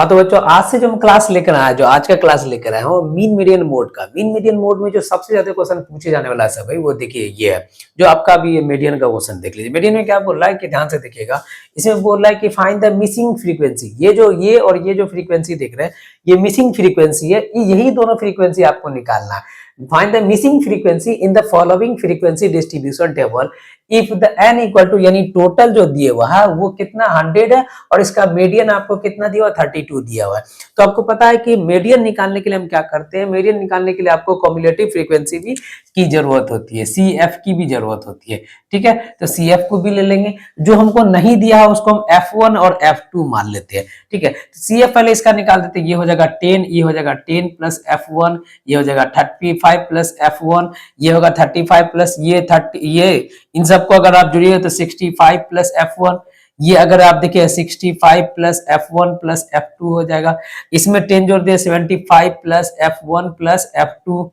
हाँ तो बच्चों आज से जो हम क्लास लेकर आए, जो आज का क्लास लेकर आए हैं वो मीन मीडियन मोड का। मीन मीडियन मोड में जो सबसे ज्यादा क्वेश्चन पूछे जाने वाला है भाई, वो देखिए ये है जो आपका भी ये मीडियन का क्वेश्चन देख लीजिए। मीडियन में क्या बोल रहा है कि ध्यान से देखिएगा, इसमें बोल रहा है कि फाइंड द मिसिंग फ्रीक्वेंसी। ये और ये जो फ्रीक्वेंसी देख रहे हैं ये मिसिंग फ्रीक्वेंसी है, यही दोनों फ्रीक्वेंसी आपको निकालना है। Find the missing frequency in the following frequency distribution table if the N equal to, यानी टोटल जो दिए हुआ है वो कितना 100 है और इसका मीडियन आपको कितना दिया हुआ 32 दिया हुआ है। तो आपको पता है कि मीडियन निकालने के लिए हम क्या करते हैं, मीडियन निकालने के लिए आपको कम्युलेटिव फ्रीक्वेंसी भी की जरूरत होती है, CF की भी जरूरत होती है। ठीक है, तो CF को भी ले लेंगे, जो हमको नहीं दिया है उसको हम F1 और F2 मान लेते हैं। ठीक है, CF पहले इसका निकाल देते हैं, ये हो जाएगा 10, ये हो जाएगा 10 प्लस F1, ये हो जाएगा 35 प्लस F1, ये होगा 35 प्लस ये 30, ये इन सबको अगर आप जुड़िए तो 65 प्लस F1, ये अगर आप देखिए 65 प्लस F1 प्लस F2 हो जाएगा। इसमें 10 जोड़ दिए 75 प्लस F1 प्लस F2।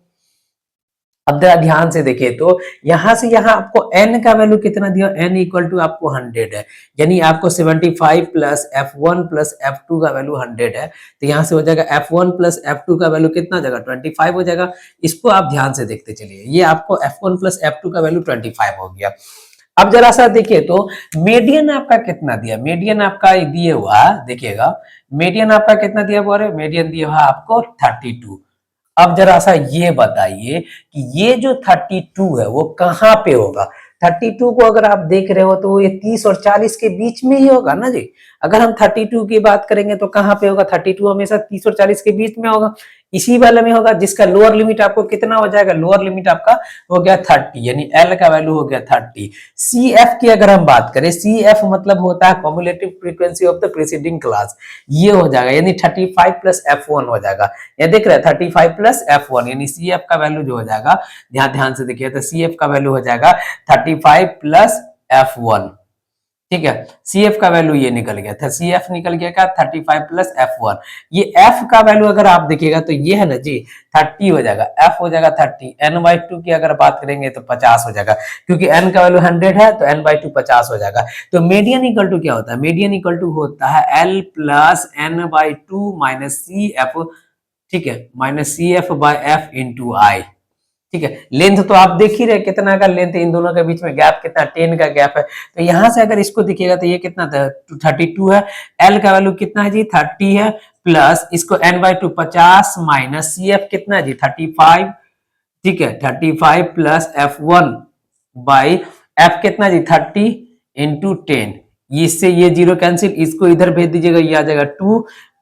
अब जरा ध्यान से देखिए तो यहां से यहां आपको n का वैल्यू कितना दिया, n इक्वल टू आपको 100 है, यानी आपको 75 प्लस F1 प्लस F2 का वैल्यू 100 है। तो यहां से हो जाएगा F1 प्लस F2 का वैल्यू कितना हो जाएगा 25 हो जाएगा। इसको आप ध्यान से देखते चलिए, ये आपको F1 प्लस F2 का वैल्यू 25 हो गया। अब जरा सा देखिए तो मीडियन आपका कितना दिया, मीडियन आपका दिए हुआ देखिएगा, मीडियन आपका कितना दिया हुआ है, मीडियन दिया हुआ आपको 32। अब जरा सा ये बताइए कि ये जो 32 है वो कहाँ पे होगा। 32 को अगर आप देख रहे हो तो ये 30 और 40 के बीच में ही होगा ना जी। अगर हम 32 की बात करेंगे तो कहाँ पे होगा, 32 हमेशा 30 और 40 के बीच में होगा, इसी वाले में होगा, जिसका लोअर लिमिट आपको कितना हो जाएगा, लोअर लिमिट आपका हो गया 30, यानी L का वैल्यू हो गया 30। CF की अगर हम बात करें, CF मतलब होता है cumulative frequency of the preceding class, ये हो जाएगा यानी 35 प्लस F1 हो जाएगा। ये देख रहे हैं 35 प्लस F1, यानी CF का वैल्यू जो हो जाएगा, ध्यान से देखिए तो CF का वैल्यू हो जाएगा 35 प्लस F1। ठीक है, CF का वैल्यू ये निकल गया था, CF निकल गया क्या 35 प्लस F1। ये F का वैल्यू अगर आप देखिएगा तो ये है ना जी 30 हो जाएगा, F हो जाएगा 30, n/2 की अगर बात करेंगे तो 50 हो जाएगा, क्योंकि n का वैल्यू 100 है तो n/2 50 हो जाएगा। तो मीडियन इक्वल टू क्या होता है, मीडियन इक्वल टू होता है L plus n/2 minus CF। ठीक है, minus CF by F into I. ठीक है, लेंथ तो आप देख ही रहे कितना का लेंथ है, इन दोनों के बीच में गैप कितना 10 का गैप है। तो यहां से अगर इसको देखिएगा तो ये कितना था 32 है, L का वैल्यू कितना है जी 30 है, प्लस इसको n/2 50 माइनस CF कितना है जी 35। ठीक है, 35 प्लस F1 बाई F कितना जी 30 इंटू 10, इससे ये जीरो कैंसिल, इसको इधर भेज दीजिएगा, ये आ जाएगा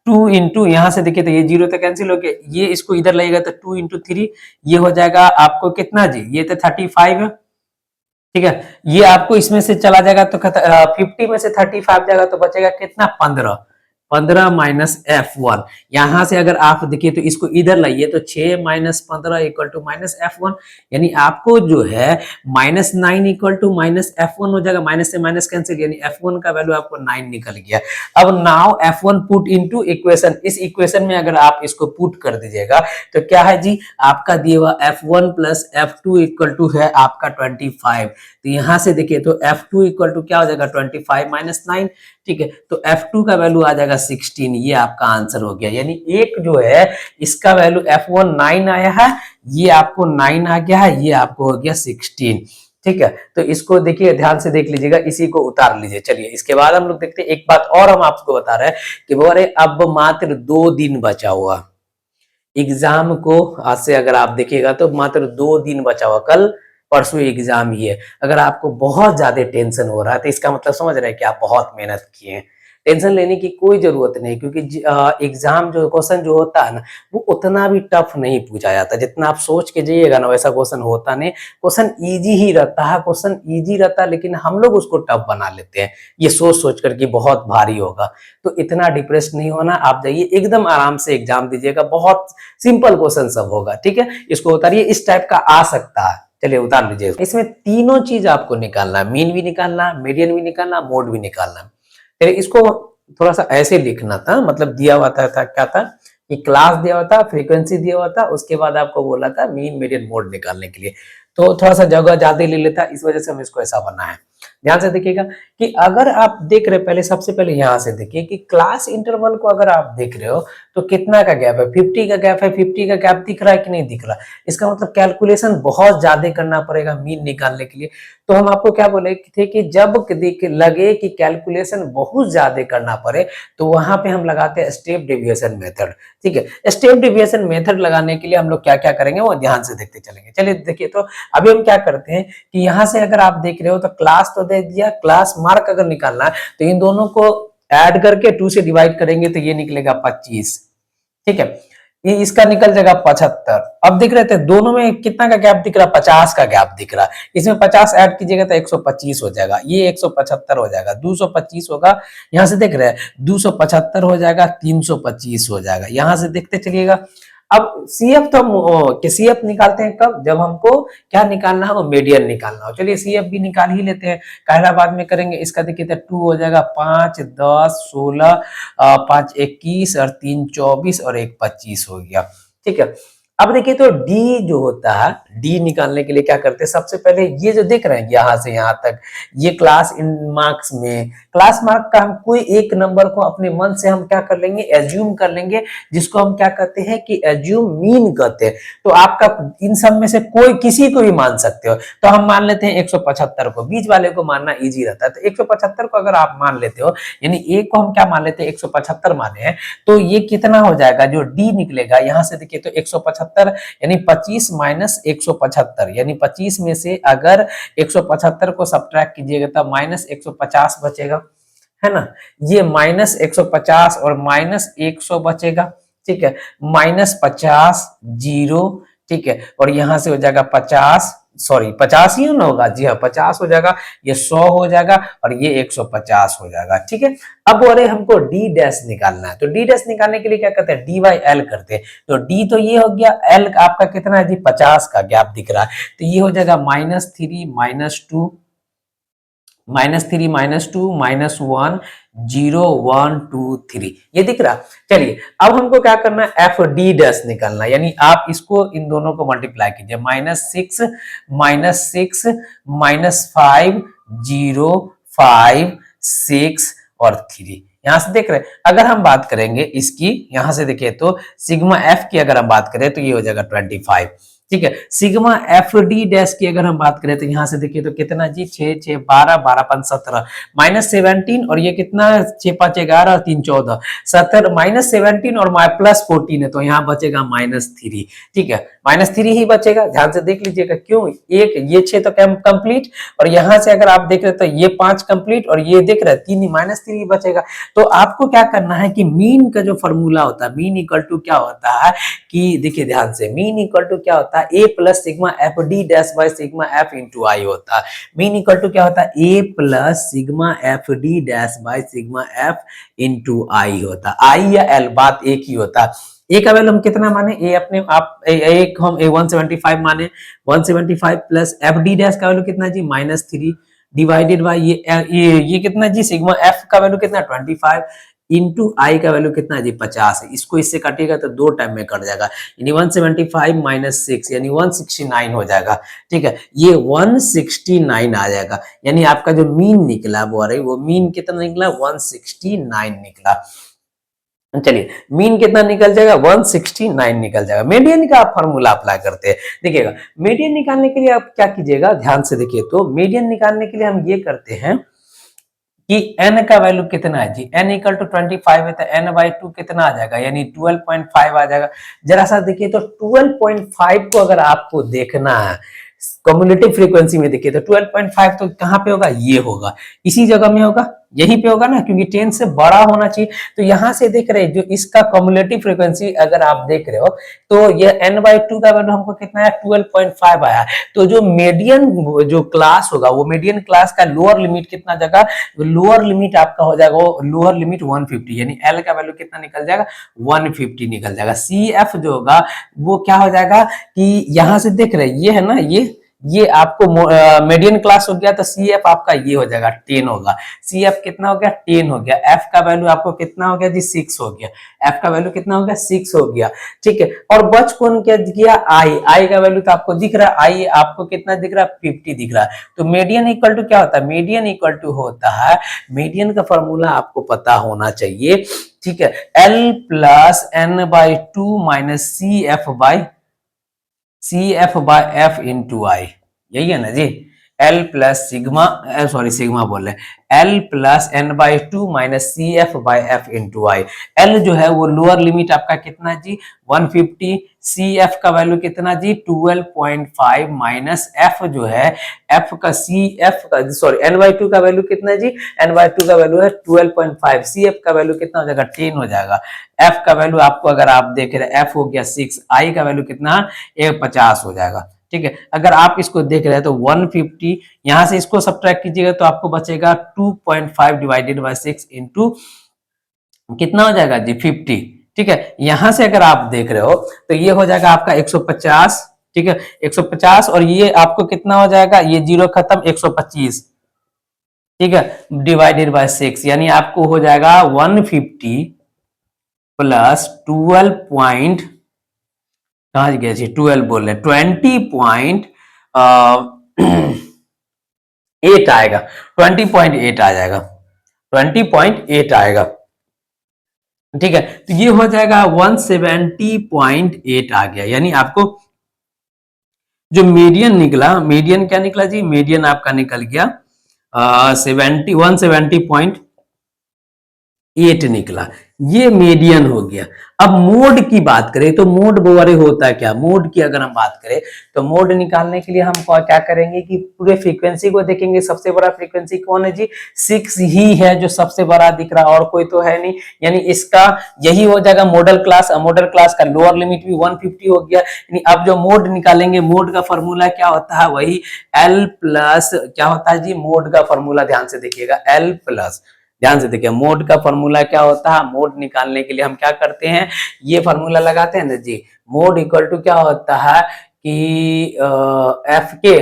2 इंटू, यहां से देखिए तो ये जीरो तो कैंसिल हो गया, ये इसको इधर लगेगा तो 2 इंटू 3, ये हो जाएगा आपको कितना जी, ये तो 35 है। ठीक है, ये आपको इसमें से चला जाएगा तो 50 में से 35 जाएगा तो बचेगा कितना 15, 15 माइनस F1। यहां से अगर आप देखिए तो इसको इधर लाइए तो 6 minus 15 equal to minus F1, यानी आपको जो है -9 इक्वल टू माइनस F1 हो जाएगा, माइनस से माइनस कैंसिल, यानी F1 का वैल्यू आपको 9 निकल गया। अब now F1 put into equation, इस इक्वेशन में अगर आप इसको पुट कर दीजिएगा तो क्या है जी, आपका दिया हुआ F1 plus F2 equal to है आपका 25। तो यहां से देखिए तो F2 इक्वल टू क्या हो जाएगा 25 माइनस 9। ठीक है, तो F2 का वैल्यू आ जाएगा 16, ये आपका आंसर हो गया। यानी एक जो है इसका वैल्यू F1 9 आया है, ये आपको 9 आ गया है, ये आपको हो गया 16। ठीक है, तो इसको देखिए ध्यान से देख लीजिएगा, इसी को उतार लीजिए। चलिए इसके बाद हम लोग देखते हैं, एक बात और हम आपको बता रहे हैं कि वो अरे अब मात्र 2 दिन बचा हुआ एग्जाम को, आज से अगर आप देखिएगा तो मात्र 2 दिन बचा हुआ, कल परसों एग्जाम ही है। अगर आपको बहुत ज्यादा टेंशन हो रहा है तो इसका मतलब समझ रहे हैं कि आप बहुत मेहनत किए हैं। टेंशन लेने की कोई जरूरत नहीं, क्योंकि एग्जाम जो क्वेश्चन जो होता है ना वो उतना भी टफ नहीं पूछा जाता, जितना आप सोच के जाइएगा ना वैसा क्वेश्चन होता नहीं। क्वेश्चन इजी ही रहता है, क्वेश्चन इजी रहता है, लेकिन हम लोग उसको टफ बना लेते हैं, ये सोच सोच कर कि बहुत भारी होगा। तो इतना डिप्रेस नहीं होना, आप जाइए एकदम आराम से एग्जाम दीजिएगा, बहुत सिंपल क्वेश्चन सब होगा। ठीक है, इसको उतारिए, इस टाइप का आ सकता है। चलिए उतार लीजिए। इसमें तीनों चीज आपको निकालना है, मीन भी निकालना, मीडियन भी निकालना, मोड भी निकालना। फिर इसको थोड़ा सा ऐसे लिखना था, मतलब दिया हुआ था क्या था कि क्लास दिया हुआ था, फ्रीक्वेंसी दिया हुआ था, उसके बाद आपको बोला था मीन मीडियन मोड निकालने के लिए, तो थोड़ा सा जगह ज्यादा ले लेता, इस वजह से हम इसको ऐसा बनाए। ध्यान से देखिएगा कि अगर आप देख रहे, पहले सबसे पहले यहां से देखिए कि क्लास इंटरवल को अगर आप देख रहे हो तो कितना का गैप है, 50 का गैप है। 50 का गैप दिख रहा है कि नहीं दिख रहा? इसका मतलब कैलकुलेशन बहुत ज्यादा करना पड़ेगा मीन निकालने के लिए। तो हम आपको क्या बोले थे कि जब लगे कि कैलकुलेशन बहुत ज्यादा करना पड़े तो वहां पे हम लगाते हैं स्टेप डेविएशन मेथड। ठीक है, स्टेप डेविएशन मेथड लगाने के लिए हम लोग क्या क्या करेंगे वो ध्यान से देखते चलेंगे। चलिए देखिए, तो अभी हम क्या करते हैं कि यहाँ से अगर आप देख रहे हो तो क्लास तो दे दिया, क्लास मार्क अगर निकालना है तो इन दोनों को ऐड करके 2 से डिवाइड करेंगे तो ये निकलेगा 25। ठीक है, ये इसका निकल जाएगा 75। अब दिख रहे थे दोनों में कितना का गैप दिख रहा है? 50 का गैप दिख रहा है। इसमें 50 ऐड कीजिएगा तो 125 हो जाएगा, ये 175 हो जाएगा, 225 होगा। यहां से देख रहे हैं 275 हो जाएगा, 325 हो जाएगा। यहां से देखते चलिएगा। अब सीएफ तो हम सीएफ निकालते हैं कब? जब हमको क्या निकालना है? वो मीडियन निकालना हो। चलिए सीएफ भी निकाल ही लेते हैं, काहला बाद में करेंगे। इसका देखिए तो 2 हो जाएगा, 5 10 16 5 21 और 3 24 और 1 25 हो गया। ठीक है, अब देखिए तो डी जो होता है, डी निकालने के लिए क्या करते हैं? सबसे पहले ये जो देख रहे हैं यहां से यहां तक, ये क्लास इन मार्क्स में, क्लास मार्क का हम कोई एक नंबर को अपने मन से हम क्या कर लेंगे? एज्यूम कर लेंगे, जिसको हम क्या कहते हैं कि एज्यूम मीन कहते हैं। तो आपका इन सब में से कोई किसी को भी मान सकते हो। तो हम मान लेते हैं 175 को, बीच वाले को मानना इजी रहता है। तो 175 को अगर आप मान लेते हो, यानी ए को हम क्या मान लेते हैं? 175 माने हैं, तो ये कितना हो जाएगा? जो डी निकलेगा यहां से देखिए तो 175 यानी 25 माइनस 175, यानी 25 में से अगर 175 को सब्ट्रैक्ट कीजिएगा तब माइनस 150 बचेगा, है ना? ये माइनस 150 और माइनस 100 बचेगा। ठीक है, माइनस 50 जीरो। ठीक है, और यहां से हो जाएगा 50, सॉरी 50 ही ना होगा, जी हाँ 50 हो जाएगा, ये 100 हो जाएगा और ये 150 हो जाएगा। ठीक है, अब बोले हमको डी डैश निकालना है, तो डी डैश निकालने के लिए क्या करते हैं? डी बाई एल करते हैं। तो डी तो ये हो गया, एल आपका कितना है जी? 50 का गैप दिख रहा है, तो ये हो जाएगा -3 -2 -3 -2 -1 0 1 2 3, ये दिख रहा। चलिए अब हमको क्या करना है? एफ डी डैश निकालना, यानी आप इसको इन दोनों को मल्टीप्लाई कीजिए, -6 -5 0 5 6 और 3। यहां से देख रहे हैं, अगर हम बात करेंगे इसकी, यहां से देखिए तो सिग्मा एफ की अगर हम बात करें तो ये हो जाएगा 25। ठीक है, सिग्मा एफ डी डैश की अगर हम बात करें तो यहां से देखिए तो कितना जी? 6 6 12 12 5 17 -17 और ये कितना? 6 5 11 और 3 14 17, -17 और +14 है तो यहाँ बचेगा -3। ठीक है, -3 ही बचेगा, ध्यान से देख लीजिएगा। क्यों? एक ये 6 तो कंप्लीट और यहां से अगर आप देख रहे तो ये 5 कंप्लीट और ये देख रहे 3 ही, -3 ही बचेगा। तो आपको क्या करना है कि मीन का जो फॉर्मूला होता है, मीन इक्वल टू क्या होता है कि देखिए ध्यान से, मीन इक्वल टू क्या होता है? A plus sigma F D dash by sigma F into I होता है। मीन इक्वल टू क्या होता है? A plus sigma F D dash by sigma F into I होता है। आई या एल बात एक ही होता है। ए का वैल्यू हम कितना माने? ए अपने आप एक हम 175 माने, 175 प्लस एफ डी डैश का वैल्यू कितना जी? -3 डिवाइडेड बाय ये कितना जी? सिग्मा एफ का वैल्यू कितना? 25 इंटू आई का वैल्यू कितना है जी? 50 है। इसको इससे काटिएगा तो 2 टाइम में कट जाएगा, यानी 175 माइनस 6 यानी 169 हो जाएगा। ठीक है, ये 169 आ जाएगा, यानी आपका जो मीन निकला वो मीन कितना निकला? 169 निकला। चलिए मीन कितना निकल जाएगा? 169 निकल जाएगा। मीडियन का आप फॉर्मूला अप्लाई करते हैं, देखिएगा मीडियन निकालने के लिए आप क्या कीजिएगा? ध्यान से देखिए, तो मीडियन निकालने के लिए हम ये करते हैं कि n का वैल्यू कितना है जी? n इक्वल टू 25 है तो n/2 कितना आ जाएगा? यानी 12.5 आ जाएगा। जरा सा देखिए तो 12.5 को अगर आपको देखना है कम्युलेटिव फ्रीक्वेंसी में देखिए तो 12.5 तो कहाँ पे होगा? ये होगा, इसी जगह में होगा, यहीं पे होगा ना, क्योंकि 10 से बड़ा होना चाहिए। तो यहां से देख रहे हैं जो इसका कम्युलेटिव फ्रीक्वेंसी अगर आप देख रहे हो तो ये n/2 का वैल्यू हमको कितना है? 12.5 आया। तो जो मीडियन जो क्लास होगा वो मीडियन क्लास का लोअर लिमिट कितना जगह? लोअर लिमिट आपका हो जाएगा वो लोअर लिमिट 150, यानी एल का वैल्यू कितना निकल जाएगा? 150 निकल जाएगा। सी एफ जो होगा वो क्या हो जाएगा कि यहां से देख रहे हैं ये है ना, ये आपको मीडियन क्लास हो गया, तो सी एफ आपका ये हो जाएगा 10 होगा। सी एफ कितना हो गया, 10 हो गया। एफ का वैल्यू आपको कितना हो गया जी, 6 हो गया। एफ का वैल्यू कितना हो गया, 6 हो गया। ठीक है, और बच कौन क्या गया, आई। आई का वैल्यू तो आपको दिख रहा है, आई आपको कितना दिख रहा है, 50 दिख रहा है। तो मीडियन इक्वल टू क्या होता है, मीडियन इक्वल टू होता है, मीडियन का फॉर्मूला आपको पता होना चाहिए। ठीक है, L plus N by two minus C F by F into I, यही है ना जी। L plus sigma, sorry sigma बोल रहे, L plus N by two minus C F by F into I. L जो है वो लोअर लिमिट आपका कितना जी, 150। सी एफ का वैल्यू कितना जी, 12.5 माइनस एफ जो है, एफ का सी एफ का सॉरी एन बाई टू का वैल्यू कितना जी, एन बाई टू का वैल्यू है 12.5, सी एफ का वैल्यू कितना हो जाएगा, 10 हो जाएगा। एफ का वैल्यू आपको अगर आप देख रहे हैं, एफ हो गया 6, आई का वैल्यू कितना, 50 हो जाएगा। ठीक है, अगर आप इसको देख रहे हैं तो 150, यहां से इसको सब्ट्रैक्ट कीजिएगा तो आपको बचेगा 2.5 डिवाइडेड बाय 6 इंटू कितना हो जाएगा जी, 50। ठीक है, यहां से अगर आप देख रहे हो तो ये हो जाएगा आपका 150। ठीक है, 150, और ये आपको कितना हो जाएगा, ये जीरो खत्म, 125। ठीक है, डिवाइडेड बाय 6, यानी आपको हो जाएगा 150 प्लस 12 कहा गया जी, 12 बोल रहे, 20.8 आएगा, 20.8 आ जाएगा, 20.8 आएगा। ठीक है, तो ये हो जाएगा 170.8 आ गया, यानी आपको जो मीडियन निकला, मीडियन क्या निकला जी, मीडियन आपका निकल गया 170.8 निकला, ये मीडियन हो गया। अब मोड की बात करें तो मोड बोरे होता है क्या, मोड की अगर हम बात करें तो मोड निकालने के लिए हम क्या करेंगे कि पूरे फ्रीक्वेंसी को देखेंगे। सबसे बड़ा फ्रीक्वेंसी कौन है जी, 6 ही है जो सबसे बड़ा दिख रहा, और कोई तो है नहीं, यानी इसका यही हो जाएगा मॉडल क्लास। मॉडल क्लास का लोअर लिमिट भी 150 हो गया, यानी अब जो मोड निकालेंगे, मोड का फॉर्मूला क्या होता है, वही एल प्लस क्या होता है जी, मोड का फॉर्मूला ध्यान से देखिएगा, एल प्लस, ध्यान से देखिए मोड का फॉर्मूला क्या होता है। मोड निकालने के लिए हम क्या करते हैं, ये फॉर्मूला लगाते हैं ना जी, मोड इक्वल टू क्या होता है कि एफ के,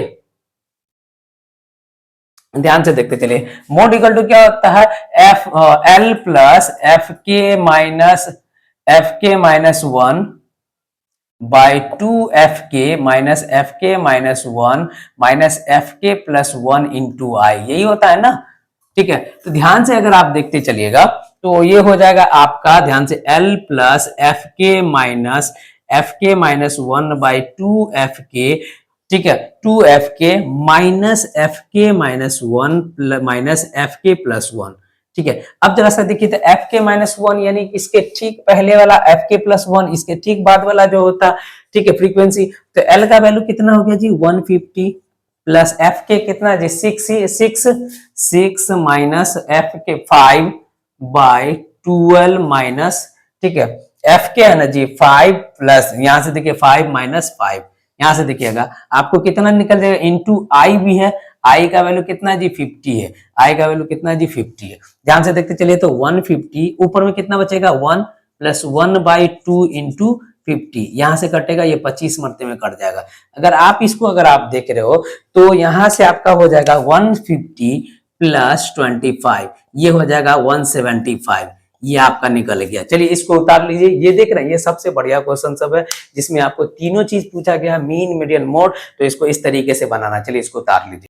ध्यान से देखते चलिए, मोड इक्वल टू क्या होता है, एफ एल प्लस एफ के माइनस 1 बाय 2 माइनस एफ के प्लस 1 इंटू आई, यही होता है ना। ठीक है, तो ध्यान से अगर आप देखते चलिएगा तो ये हो जाएगा आपका, ध्यान से, एल प्लस एफ के माइनस 1 बाई 2f के, ठीक है, 2f के माइनस एफ के माइनस 1 माइनस एफ के प्लस 1। ठीक है, अब जरा सा देखिए तो एफ के माइनस 1 यानी इसके ठीक पहले वाला एफ के प्लस 1, इसके ठीक बाद वाला जो होता, ठीक है, फ्रीक्वेंसी, तो एल का वैल्यू कितना हो गया जी, 150 प्लस एफ के कितना जी, 6 माइनस एफ के 5 बाय 12 माइनस, ठीक है, एफ के है ना जी 5 प्लस, यहां से देखिए 5 माइनस 5, यहां से देखिएगा आपको कितना निकल जाएगा, इंटू आई भी है, आई का वैल्यू कितना जी 50 है, आई का वैल्यू कितना जी 50 है। ध्यान से देखते चलिए तो 150 ऊपर में कितना बचेगा 1 प्लस 1 बाई 2 इंटू 50, यहां से कटेगा, ये 25 मरते में कट जाएगा। अगर आप इसको अगर आप देख रहे हो तो यहां से आपका हो जाएगा 150 प्लस 25, ये हो जाएगा 175, ये आपका निकल गया। चलिए इसको उतार लीजिए, ये देख रहे हैं ये सबसे बढ़िया क्वेश्चन सब है जिसमें आपको तीनों चीज पूछा गया, मीन मीडियन मोड, तो इसको इस तरीके से बनाना। चलिए इसको उतार लीजिए।